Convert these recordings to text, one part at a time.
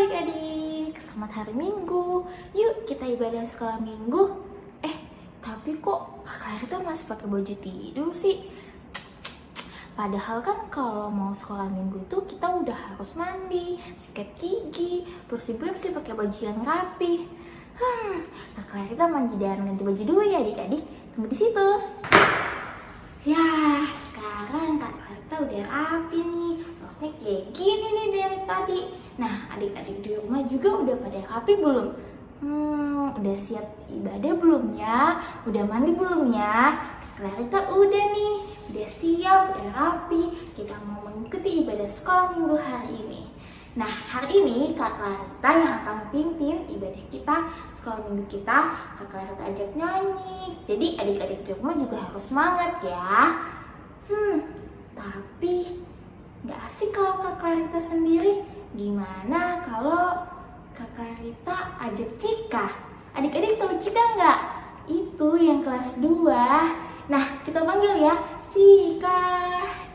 adik-adik, selamat hari Minggu. Yuk kita ibadah sekolah Minggu. Tapi kok Clarita masih pakai baju tidur sih? Padahal kan kalau mau sekolah Minggu itu kita udah harus mandi, sikat gigi, bersih-bersih pakai baju yang rapi. Kak Clarita mandi dan ganti baju dulu ya adik-adik. Tunggu di situ. Ya, sekarang Kak Clarita udah rapi nih. Rosnya kayak gini nih dari tadi. Nah, adik-adik di rumah juga udah pada rapi belum? Udah siap ibadah belum ya? Udah mandi belum ya? Clarita udah nih, udah siap, udah rapi. Kita mau mengikuti ibadah sekolah Minggu hari ini. Nah, hari ini Kak Clarita yang akan pimpin ibadah kita, sekolah Minggu kita. Kak Clarita ajak nyanyi. Jadi adik-adik di rumah juga harus semangat ya. Tapi gak asik kalau Kak Clarita sendiri. Gimana kalau Kak Clarita ajak Cika? Adik-adik tahu Cika nggak? Itu yang kelas 2. Nah, kita panggil ya. Cika,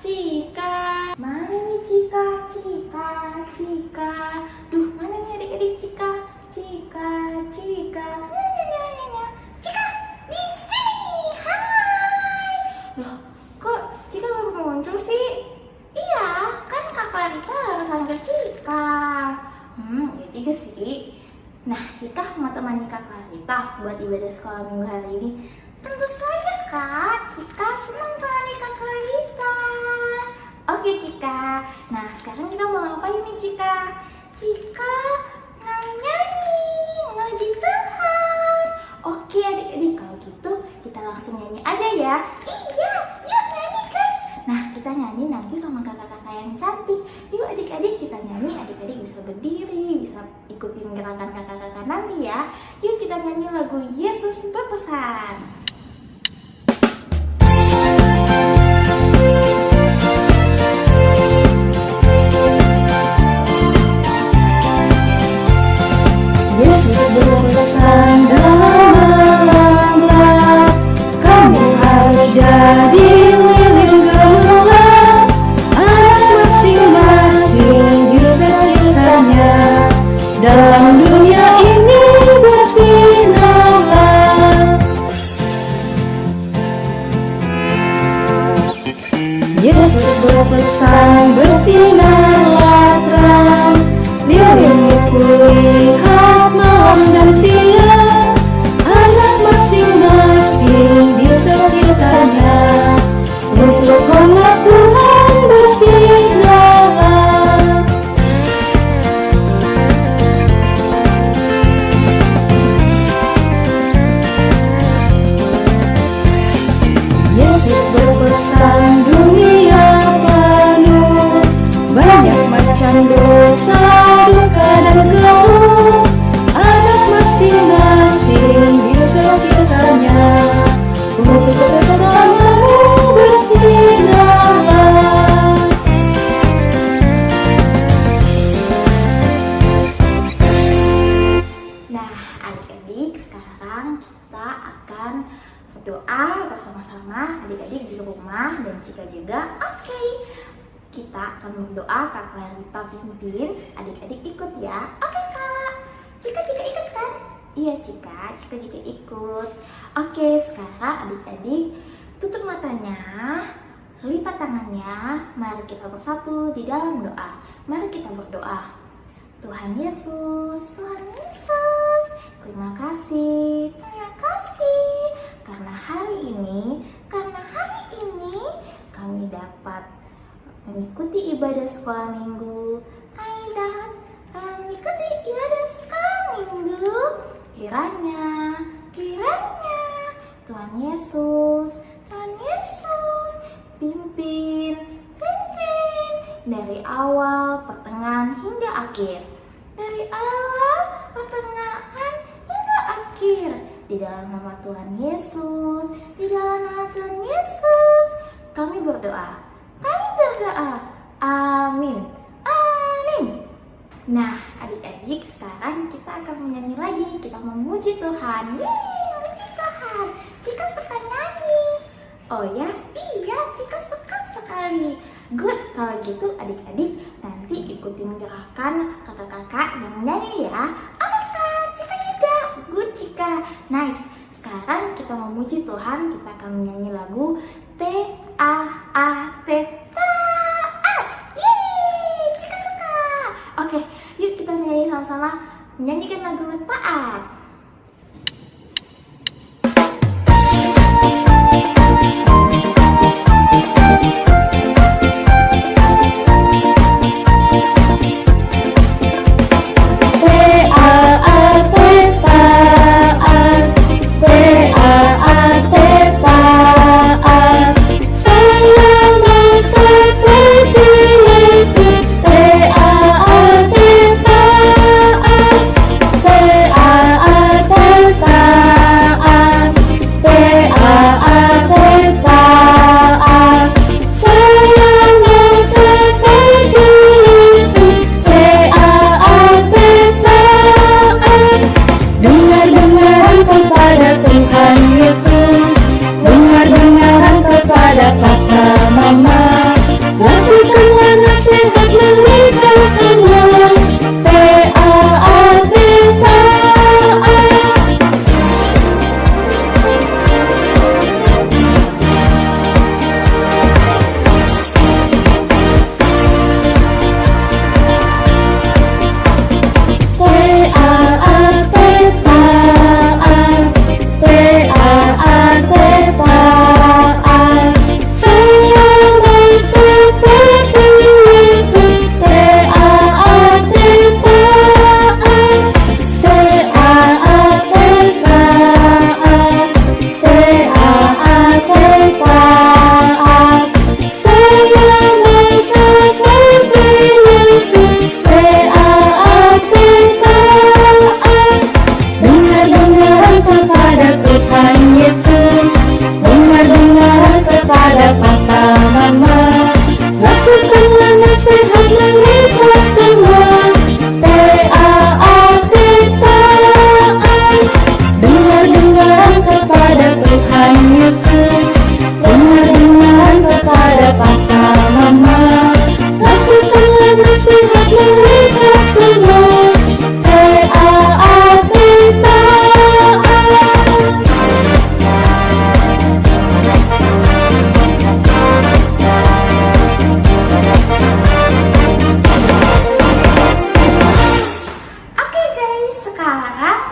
Cika. Mana nih Cika? Cika, Cika. Duh, mana nih adik-adik Cika? Cika, Cika. Nyanyi. Cika, di sini. Hai. Loh, kok Cika baru muncul sih? Iya, kan Kak Clarita harus panggil Cika. Ya juga sih. Nah, Cika mau temani Kak Clarita buat ibadah sekolah Minggu hari ini. Tentu saja Kak, Cika senang temani Kak Clarita. Oke Cika. Nah, sekarang kita mau ngapain nih Cika? Cika mau nyanyi, ngaji Tuhan. Oke adik-adik, kalau gitu kita langsung nyanyi aja ya. Iya, yuk nyanyi guys. Nah, kita nyanyi nanti sama kakak-kakak yang cantik. Yuk adik-adik kita nyanyi, adik-adik bisa berdiri, bisa ikutin gerakan kakak-kakak nanti ya. Yuk kita nyanyi lagu Yesus Berpesan. Yesus berpesan dalam Alkitab, kamu harus jadi lilin gelap, anak masing-masing di sekitarnya, dalam dunia ini bersinarlah. Yesus berpesan bersinarlah terang, lilin kulihat malam dan siang, anak masing-masing di sekitarnya, untuk hormat Tuhan bersinarlah. Yesus berpesan dunia penuh banyak macam dosa, duka dan keluh, anak masing-masing di sekitarnya, untuk bersamamu bersinarlah. Nah, adik-adik, sekarang kita akan berdoa bersama-sama, adik-adik di rumah dan Cika juga. Oke. Kita akan berdoa, Kak Clarita pimpin, adik-adik ikut ya. Oke Kak. Cika ikut kan? Iya Cika juga ikut. Oke, sekarang adik-adik tutup matanya, lipat tangannya. Mari kita bersatu di dalam doa. Mari kita berdoa. Tuhan Yesus, terima kasih karena hari ini kami dapat mengikuti ibadah sekolah Minggu. Kami dapat mengikuti ibadah sekolah Minggu. Kiranya Tuhan Yesus pimpin dari awal, pertengahan hingga akhir. Di dalam nama Tuhan Yesus, kami berdoa. Amin. Nah, adik-adik, sekarang kita akan menyanyi lagi. Kita memuji Tuhan. Memuji Tuhan. Cika suka nyanyi. Oh ya? Iya, Cika suka sekali. Good, kalau gitu adik-adik nanti ikutin gerakan kakak-kakak yang nyanyi ya. Oke Kak, Cika Cika, good Cika. Nice. Sekarang kita memuji Tuhan, kita akan menyanyi lagu T-A-A-T taat. Yeay, Cika suka. Oke, yuk kita nyanyi sama-sama, menyanyikan lagu Taat.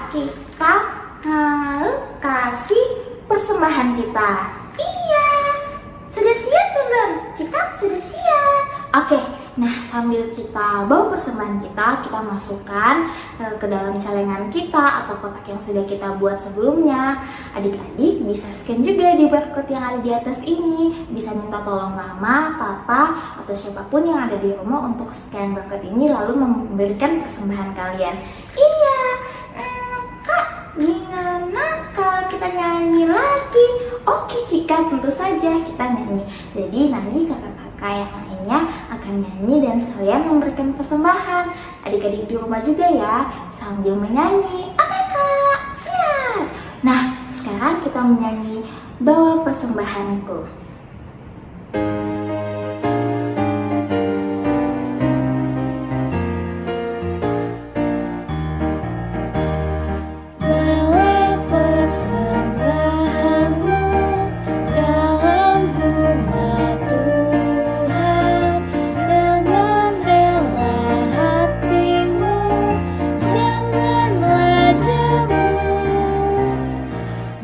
Kita kasih persembahan kita. Iya, sudah siap belum? Kita sudah siap. Oke, nah sambil kita bawa persembahan kita masukkan ke dalam celengan kita atau kotak yang sudah kita buat sebelumnya. Adik-adik bisa scan juga di barcode yang ada di atas ini. Bisa minta tolong mama, papa, atau siapapun yang ada di rumah untuk scan barcode ini lalu memberikan persembahan kalian. Iya. Gimana kalau kita nyanyi lagi? Oke Cika, tentu saja kita nyanyi. Jadi nanti kakak-kakak yang lainnya akan nyanyi dan sekalian memberikan persembahan. Adik-adik di rumah juga ya, sambil menyanyi. Oke Kak, siap. Nah, sekarang kita menyanyi Bawa Persembahanku.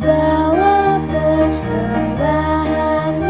Bawa persembahan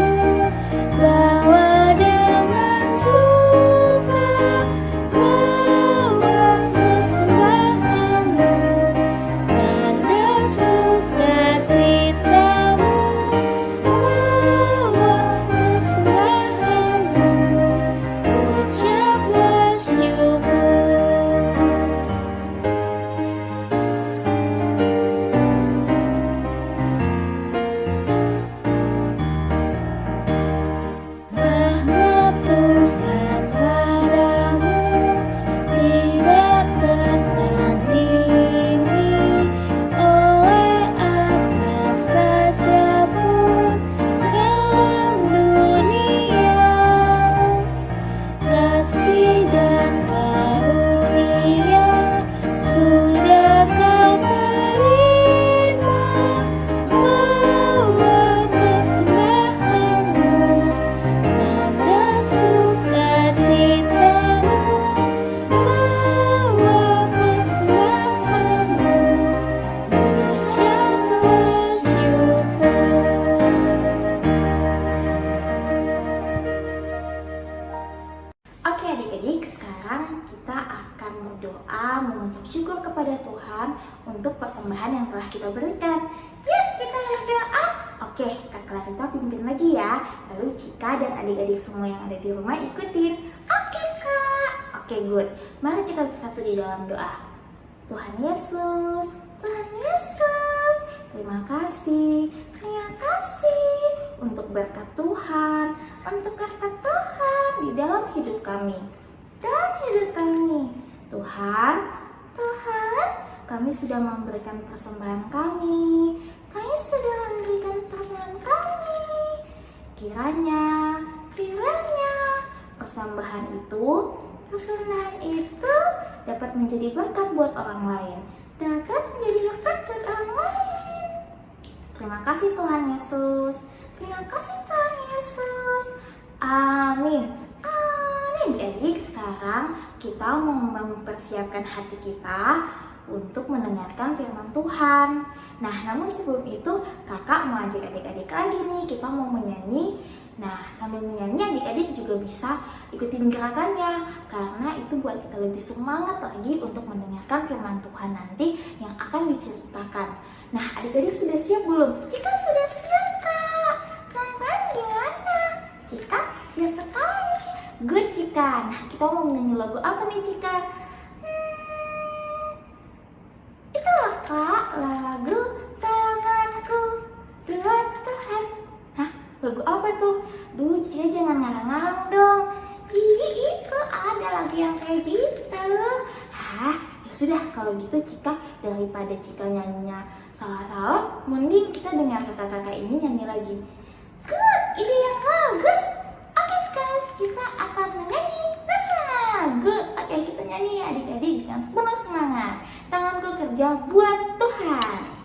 berdoa, mengucap syukur kepada Tuhan untuk persembahan yang telah kita berikan. Yuk kita berdoa. Oke, Kak Clarita pimpin lagi ya. Lalu Cika dan adik-adik semua yang ada di rumah ikutin. Oke Kak. Oke good. Mari kita bersatu di dalam doa. Tuhan Yesus, terima kasih untuk berkat Tuhan, untuk berkat Tuhan di dalam hidup kami. Tuhan, kami sudah memberikan persembahan kami. Kiranya persembahan itu dapat menjadi berkat buat orang lain. Terima kasih Tuhan Yesus. Amin. Jadi sekarang kita mau mempersiapkan hati kita untuk mendengarkan firman Tuhan. Nah, namun sebelum itu kakak mau ajak adik-adik lagi nih, kita mau menyanyi. Nah, sambil menyanyi adik-adik juga bisa ikutin gerakannya, karena itu buat kita lebih semangat lagi untuk mendengarkan firman Tuhan nanti yang akan diceritakan. Nah, adik-adik sudah siap belum? Cika sudah siap Kak. Kalian gimana? Cika siap sekali. Good Cika. Nah, kita mau menyanyi lagu apa nih Cika? Itulah Kak, lagu Tanganku Buat Tuhan. Hah? Lagu apa tuh? Duh, Cika jangan ngarang-ngarang dong. Itu ada lagu yang kayak gitu. Hah? Ya sudah, kalau gitu Cika, daripada Cika nyanyinya salah-salah, mending kita dengar kakak-kakak ini nyanyi lagi. Good, ide yang bagus. Oke guys, kita akan menyanyi bersama. Good, oke kita nyanyi ya adik-adik dengan penuh semangat. Tanganku kerja buat Tuhan.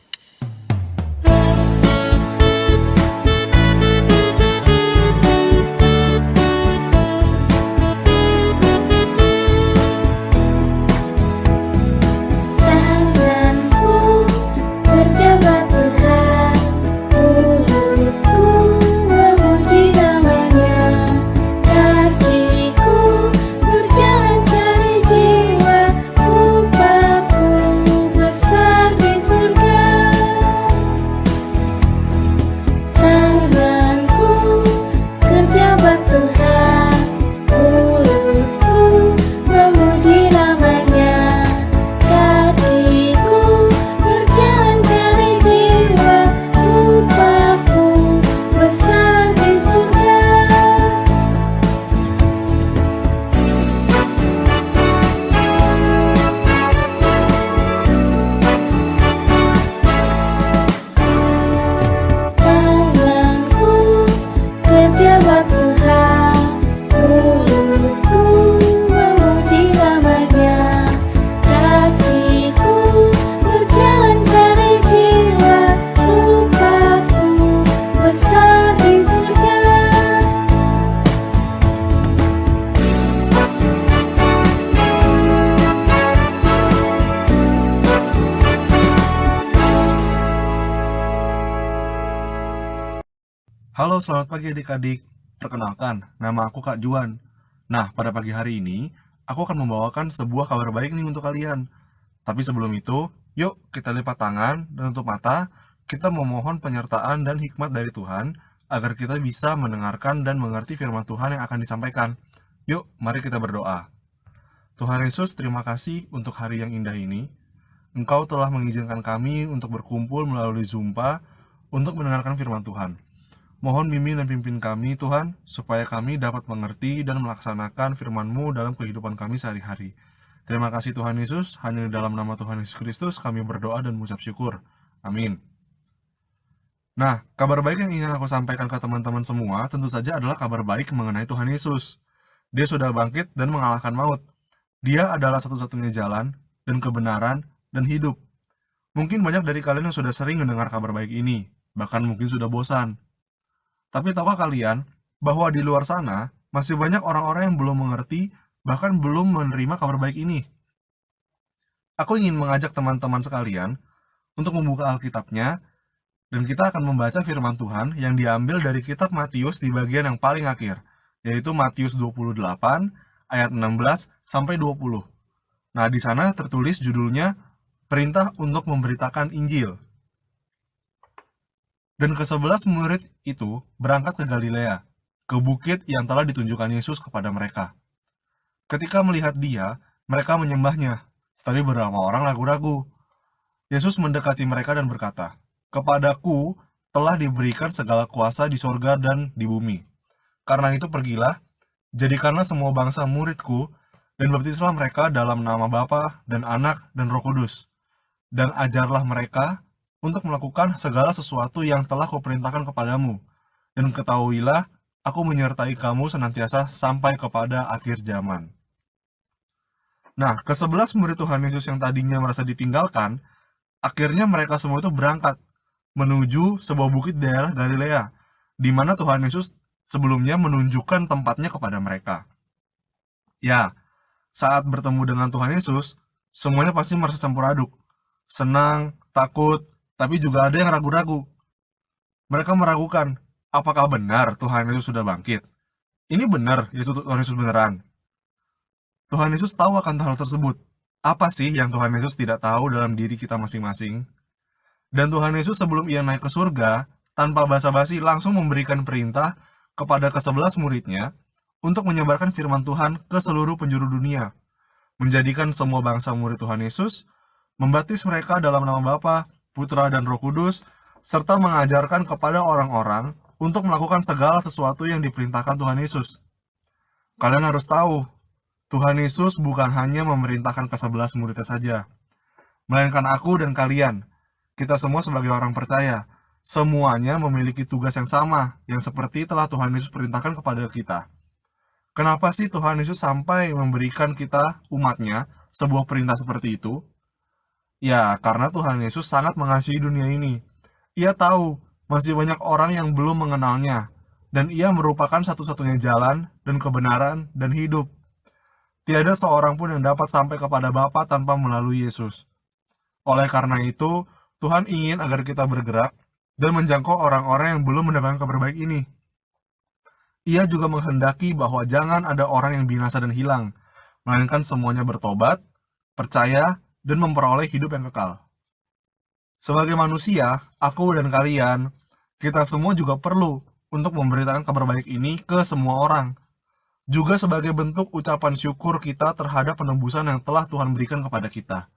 Halo, selamat pagi adik-adik. Perkenalkan, nama aku Kak Juan. Nah, pada pagi hari ini, aku akan membawakan sebuah kabar baik nih untuk kalian. Tapi sebelum itu, yuk kita lipat tangan dan tutup mata, kita memohon penyertaan dan hikmat dari Tuhan, agar kita bisa mendengarkan dan mengerti firman Tuhan yang akan disampaikan. Yuk, mari kita berdoa. Tuhan Yesus, terima kasih untuk hari yang indah ini. Engkau telah mengizinkan kami untuk berkumpul melalui Zumba untuk mendengarkan firman Tuhan. Mohon bimbing dan pimpin kami, Tuhan, supaya kami dapat mengerti dan melaksanakan firman-Mu dalam kehidupan kami sehari-hari. Terima kasih Tuhan Yesus, hanya di dalam nama Tuhan Yesus Kristus kami berdoa dan mengucap syukur. Amin. Nah, kabar baik yang ingin aku sampaikan ke teman-teman semua tentu saja adalah kabar baik mengenai Tuhan Yesus. Dia sudah bangkit dan mengalahkan maut. Dia adalah satu-satunya jalan dan kebenaran dan hidup. Mungkin banyak dari kalian yang sudah sering mendengar kabar baik ini, bahkan mungkin sudah bosan. Tapi tahukah kalian bahwa di luar sana masih banyak orang-orang yang belum mengerti, bahkan belum menerima kabar baik ini? Aku ingin mengajak teman-teman sekalian untuk membuka Alkitabnya, dan kita akan membaca firman Tuhan yang diambil dari kitab Matius di bagian yang paling akhir, yaitu Matius 28 ayat 16 sampai 20. Nah, di sana tertulis judulnya Perintah untuk Memberitakan Injil. Dan ke-11 murid itu berangkat ke Galilea, ke bukit yang telah ditunjukkan Yesus kepada mereka. Ketika melihat dia, mereka menyembahnya, tetapi beberapa orang ragu-ragu. Yesus mendekati mereka dan berkata, "Kepadaku telah diberikan segala kuasa di sorga dan di bumi. Karena itu pergilah, jadikanlah semua bangsa muridku, dan baptislah mereka dalam nama Bapa dan Anak dan Roh Kudus. Dan ajarlah mereka untuk melakukan segala sesuatu yang telah kuperintahkan kepadamu. Dan ketahuilah, aku menyertai kamu senantiasa sampai kepada akhir zaman." Nah, ke-11 murid Tuhan Yesus yang tadinya merasa ditinggalkan, akhirnya mereka semua itu berangkat menuju sebuah bukit daerah Galilea, di mana Tuhan Yesus sebelumnya menunjukkan tempatnya kepada mereka. Ya, saat bertemu dengan Tuhan Yesus, semuanya pasti merasa campur aduk. Senang, takut, tapi juga ada yang ragu-ragu. Mereka meragukan, apakah benar Tuhan Yesus sudah bangkit? Ini benar Tuhan Yesus beneran? Tuhan Yesus tahu akan hal tersebut. Apa sih yang Tuhan Yesus tidak tahu dalam diri kita masing-masing? Dan Tuhan Yesus sebelum ia naik ke surga, tanpa basa-basi langsung memberikan perintah kepada ke-11 muridnya untuk menyebarkan firman Tuhan ke seluruh penjuru dunia, menjadikan semua bangsa murid Tuhan Yesus, membaptis mereka dalam nama Bapa, Putra, dan Roh Kudus, serta mengajarkan kepada orang-orang untuk melakukan segala sesuatu yang diperintahkan Tuhan Yesus. Kalian harus tahu, Tuhan Yesus bukan hanya memerintahkan ke-11 muridnya saja, melainkan aku dan kalian. Kita semua sebagai orang percaya, semuanya memiliki tugas yang sama, yang seperti telah Tuhan Yesus perintahkan kepada kita. Kenapa sih Tuhan Yesus sampai memberikan kita, umatnya, sebuah perintah seperti itu? Ya, karena Tuhan Yesus sangat mengasihi dunia ini. Ia tahu masih banyak orang yang belum mengenalnya, dan ia merupakan satu-satunya jalan dan kebenaran dan hidup. Tiada seorang pun yang dapat sampai kepada Bapa tanpa melalui Yesus. Oleh karena itu, Tuhan ingin agar kita bergerak dan menjangkau orang-orang yang belum mendapatkan kabar baik ini. Ia juga menghendaki bahwa jangan ada orang yang binasa dan hilang, melainkan semuanya bertobat, percaya, dan memperoleh hidup yang kekal. Sebagai manusia, aku dan kalian, kita semua juga perlu untuk memberitakan kabar baik ini ke semua orang. Juga sebagai bentuk ucapan syukur kita terhadap penebusan yang telah Tuhan berikan kepada kita.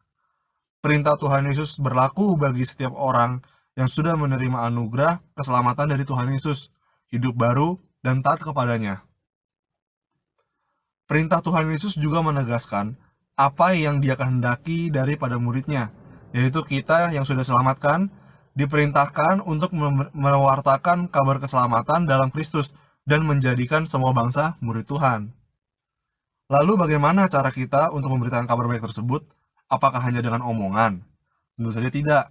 Perintah Tuhan Yesus berlaku bagi setiap orang yang sudah menerima anugerah keselamatan dari Tuhan Yesus, hidup baru, dan taat kepadanya. Perintah Tuhan Yesus juga menegaskan apa yang dia kehendaki daripada muridnya, yaitu kita yang sudah selamatkan, diperintahkan untuk mewartakan kabar keselamatan dalam Kristus dan menjadikan semua bangsa murid Tuhan. Lalu bagaimana cara kita untuk memberitakan kabar baik tersebut? Apakah hanya dengan omongan? Tentu saja tidak.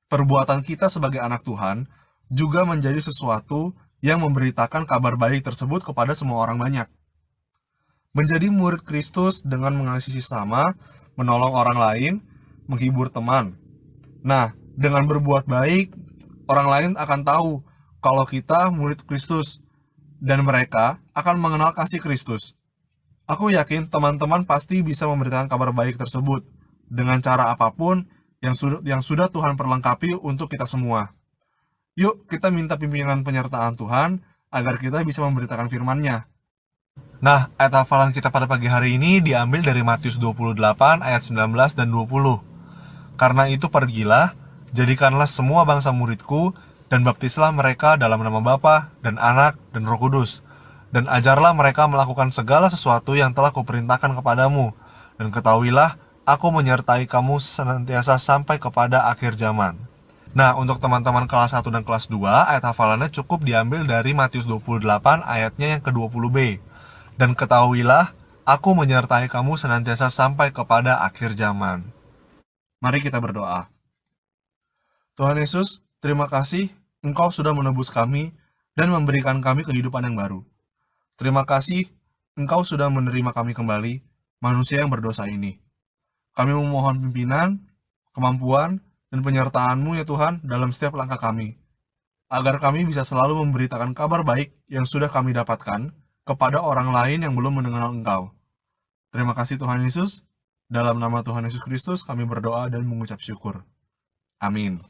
Perbuatan kita sebagai anak Tuhan juga menjadi sesuatu yang memberitakan kabar baik tersebut kepada semua orang banyak. Menjadi murid Kristus dengan mengasihi sesama, menolong orang lain, menghibur teman. Nah, dengan berbuat baik, orang lain akan tahu kalau kita murid Kristus, dan mereka akan mengenal kasih Kristus. Aku yakin teman-teman pasti bisa memberitakan kabar baik tersebut, dengan cara apapun yang sudah Tuhan perlengkapi untuk kita semua. Yuk, kita minta pimpinan penyertaan Tuhan, agar kita bisa memberitakan firman-Nya. Nah, ayat hafalan kita pada pagi hari ini diambil dari Matius 28 ayat 19 dan 20. Karena itu pergilah, jadikanlah semua bangsa muridku, dan baptislah mereka dalam nama Bapa dan Anak dan Roh Kudus. Dan ajarlah mereka melakukan segala sesuatu yang telah kuperintahkan kepadamu. Dan ketahuilah, aku menyertai kamu senantiasa sampai kepada akhir zaman. Nah, untuk teman-teman kelas 1 dan kelas 2, ayat hafalannya cukup diambil dari Matius 28 ayatnya yang ke-20b. Dan ketahuilah, aku menyertai kamu senantiasa sampai kepada akhir zaman. Mari kita berdoa. Tuhan Yesus, terima kasih Engkau sudah menebus kami dan memberikan kami kehidupan yang baru. Terima kasih Engkau sudah menerima kami kembali, manusia yang berdosa ini. Kami memohon pimpinan, kemampuan, dan penyertaan-Mu ya Tuhan dalam setiap langkah kami, agar kami bisa selalu memberitakan kabar baik yang sudah kami dapatkan kepada orang lain yang belum mengenal Engkau. Terima kasih Tuhan Yesus. Dalam nama Tuhan Yesus Kristus kami berdoa dan mengucap syukur. Amin.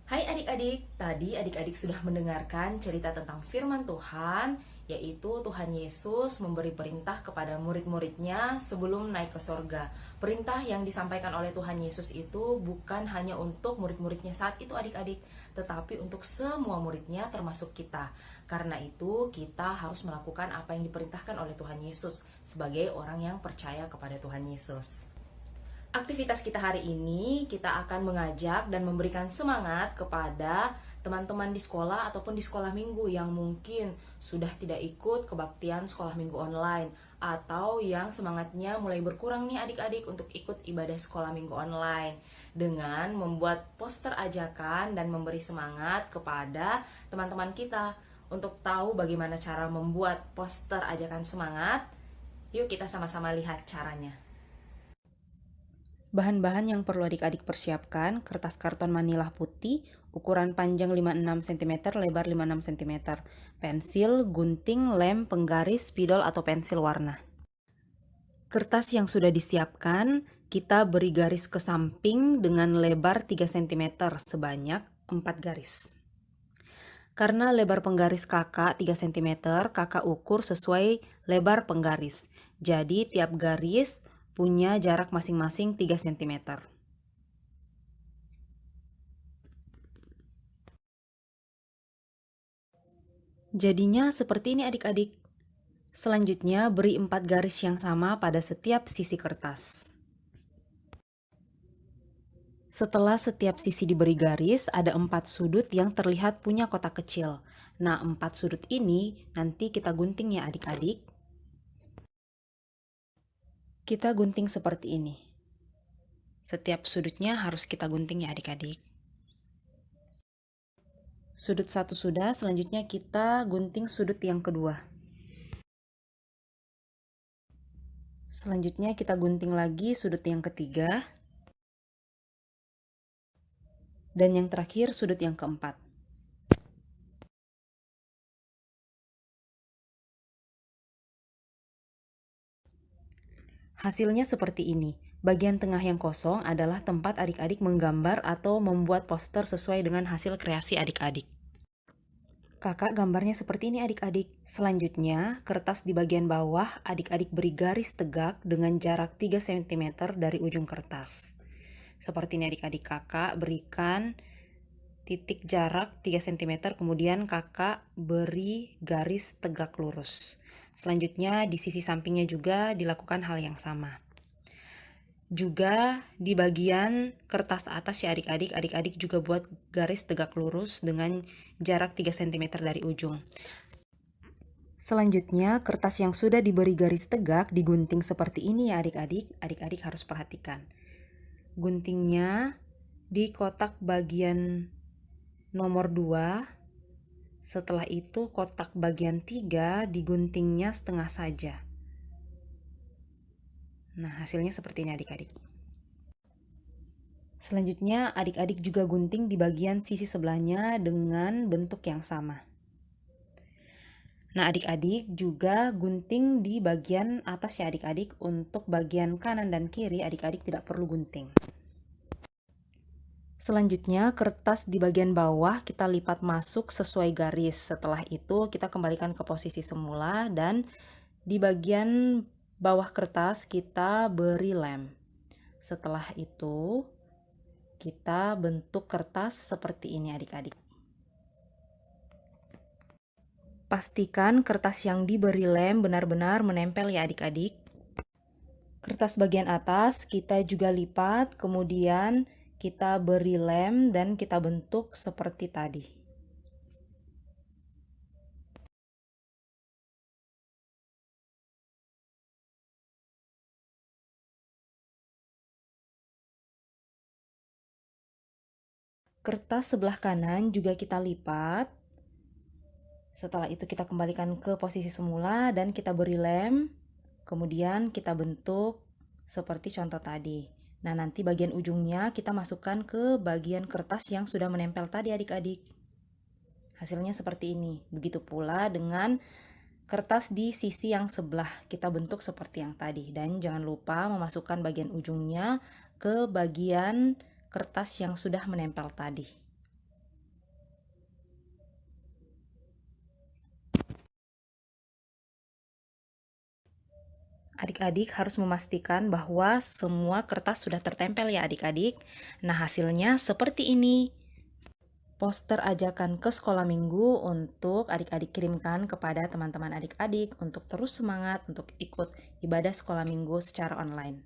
Hai adik-adik, tadi adik-adik sudah mendengarkan cerita tentang firman Tuhan, yaitu Tuhan Yesus memberi perintah kepada murid-muridnya sebelum naik ke sorga. Perintah yang disampaikan oleh Tuhan Yesus itu bukan hanya untuk murid-muridnya saat itu adik-adik, tetapi untuk semua muridnya termasuk kita. Karena itu kita harus melakukan apa yang diperintahkan oleh Tuhan Yesus sebagai orang yang percaya kepada Tuhan Yesus. Aktivitas kita hari ini, kita akan mengajak dan memberikan semangat kepada teman-teman di sekolah ataupun di sekolah minggu yang mungkin sudah tidak ikut kebaktian sekolah minggu online, atau yang semangatnya mulai berkurang nih adik-adik untuk ikut ibadah sekolah minggu online, dengan membuat poster ajakan dan memberi semangat kepada teman-teman kita. Untuk tahu bagaimana cara membuat poster ajakan semangat, yuk kita sama-sama lihat caranya. Bahan-bahan yang perlu adik-adik persiapkan: kertas karton manila putih, ukuran panjang 56 cm, lebar 56 cm, pensil, gunting, lem, penggaris, spidol atau pensil warna. Kertas yang sudah disiapkan, kita beri garis ke samping dengan lebar 3 cm sebanyak 4 garis. Karena lebar penggaris kakak 3 cm, kakak ukur sesuai lebar penggaris. Jadi tiap garis punya jarak masing-masing 3 cm. Jadinya seperti ini adik-adik. Selanjutnya beri 4 garis yang sama pada setiap sisi kertas. Setelah setiap sisi diberi garis, ada 4 sudut yang terlihat punya kotak kecil. Nah, 4 sudut ini nanti kita gunting ya adik-adik. Kita gunting seperti ini. Setiap sudutnya harus kita gunting ya adik-adik. Sudut satu sudah, selanjutnya kita gunting sudut yang kedua. Selanjutnya kita gunting lagi sudut yang ketiga. Dan yang terakhir sudut yang keempat. Hasilnya seperti ini. Bagian tengah yang kosong adalah tempat adik-adik menggambar atau membuat poster sesuai dengan hasil kreasi adik-adik. Kakak gambarnya seperti ini adik-adik. Selanjutnya, kertas di bagian bawah adik-adik beri garis tegak dengan jarak 3 cm dari ujung kertas. Seperti ini adik-adik, kakak berikan titik jarak 3 cm, kemudian kakak beri garis tegak lurus. Selanjutnya di sisi sampingnya juga dilakukan hal yang sama. Juga di bagian kertas atas ya adik-adik, adik-adik juga buat garis tegak lurus dengan jarak 3 cm dari ujung. Selanjutnya kertas yang sudah diberi garis tegak digunting seperti ini ya adik-adik. Adik-adik harus perhatikan. Guntingnya di kotak bagian nomor 2. Setelah itu kotak bagian 3 diguntingnya setengah saja. Nah, hasilnya seperti ini adik-adik. Selanjutnya adik-adik juga gunting di bagian sisi sebelahnya dengan bentuk yang sama. Nah, adik-adik juga gunting di bagian atas ya adik-adik. Untuk bagian kanan dan kiri adik-adik tidak perlu gunting. Selanjutnya kertas di bagian bawah kita lipat masuk sesuai garis. Setelah itu kita kembalikan ke posisi semula dan di bagian bawah kertas kita beri lem. Setelah itu kita bentuk kertas seperti ini adik-adik. Pastikan kertas yang diberi lem benar-benar menempel ya adik-adik. Kertas bagian atas kita juga lipat, kemudian kita beri lem dan kita bentuk seperti tadi. Kertas sebelah kanan juga kita lipat. Setelah itu kita kembalikan ke posisi semula dan kita beri lem. Kemudian kita bentuk seperti contoh tadi. Nah, nanti bagian ujungnya kita masukkan ke bagian kertas yang sudah menempel tadi adik-adik. Hasilnya seperti ini. Begitu pula dengan kertas di sisi yang sebelah kita bentuk seperti yang tadi. Dan jangan lupa memasukkan bagian ujungnya ke bagian kertas yang sudah menempel tadi. Adik-adik harus memastikan bahwa semua kertas sudah tertempel ya adik-adik. Nah, hasilnya seperti ini. Poster ajakan ke sekolah minggu untuk adik-adik kirimkan kepada teman-teman adik-adik untuk terus semangat untuk ikut ibadah sekolah minggu secara online.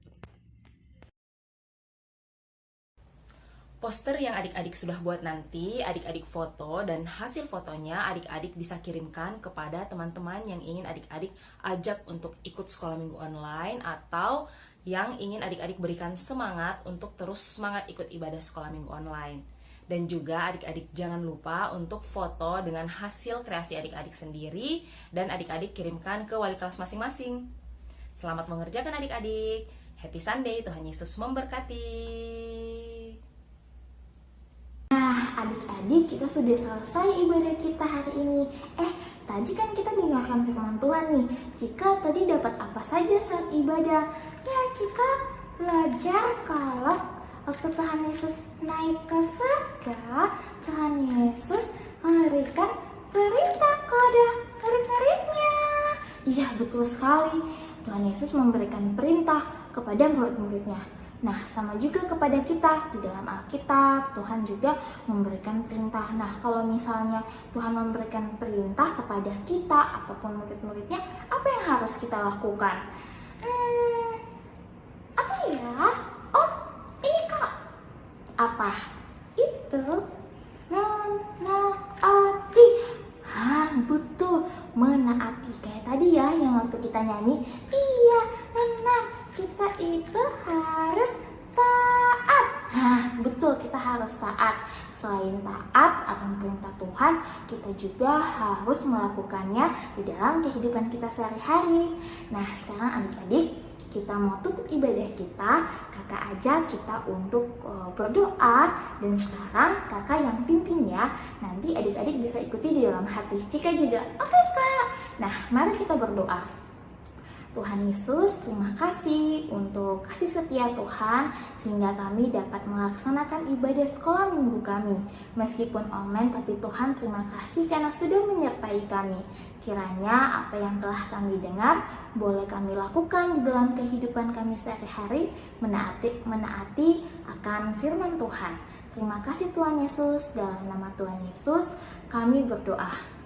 Poster yang adik-adik sudah buat nanti, adik-adik foto dan hasil fotonya adik-adik bisa kirimkan kepada teman-teman yang ingin adik-adik ajak untuk ikut sekolah minggu online atau yang ingin adik-adik berikan semangat untuk terus semangat ikut ibadah sekolah minggu online. Dan juga adik-adik jangan lupa untuk foto dengan hasil kreasi adik-adik sendiri dan adik-adik kirimkan ke wali kelas masing-masing. Selamat mengerjakan adik-adik. Happy Sunday, Tuhan Yesus memberkati. Adik-adik, kita sudah selesai ibadah kita hari ini. Tadi kan kita dengarkan firman Tuhan nih. Cika tadi dapat apa saja saat ibadah? Ya, Cika belajar kalau waktu Tuhan Yesus naik ke surga, Tuhan Yesus memberikan perintah kepada murid-muridnya. Iya, betul sekali. Tuhan Yesus memberikan perintah kepada murid-muridnya. Nah, sama juga kepada kita. Di dalam Alkitab, Tuhan juga memberikan perintah. Nah, kalau misalnya Tuhan memberikan perintah kepada kita ataupun murid-muridnya, apa yang harus kita lakukan? Apa ya? Oh, ini Kak. Apa? Itu menaati. Betul. Menaati. Kayak tadi ya, yang waktu kita nyanyi. Iya, benar. Kita itu harus taat. Betul, kita harus taat. Selain taat akan perintah Tuhan, kita juga harus melakukannya di dalam kehidupan kita sehari-hari. Nah, sekarang adik-adik, kita mau tutup ibadah kita. Kakak ajak kita untuk berdoa. Dan sekarang kakak yang pimpin ya. Nanti adik-adik bisa ikuti di dalam hati. Cika juga. Oke, Kak. Nah, mari kita berdoa. Tuhan Yesus, terima kasih untuk kasih setia Tuhan sehingga kami dapat melaksanakan ibadah sekolah minggu kami. Meskipun online, tapi Tuhan terima kasih karena sudah menyertai kami. Kiranya apa yang telah kami dengar boleh kami lakukan di dalam kehidupan kami sehari-hari, menaati akan firman Tuhan. Terima kasih Tuhan Yesus, dalam nama Tuhan Yesus kami berdoa.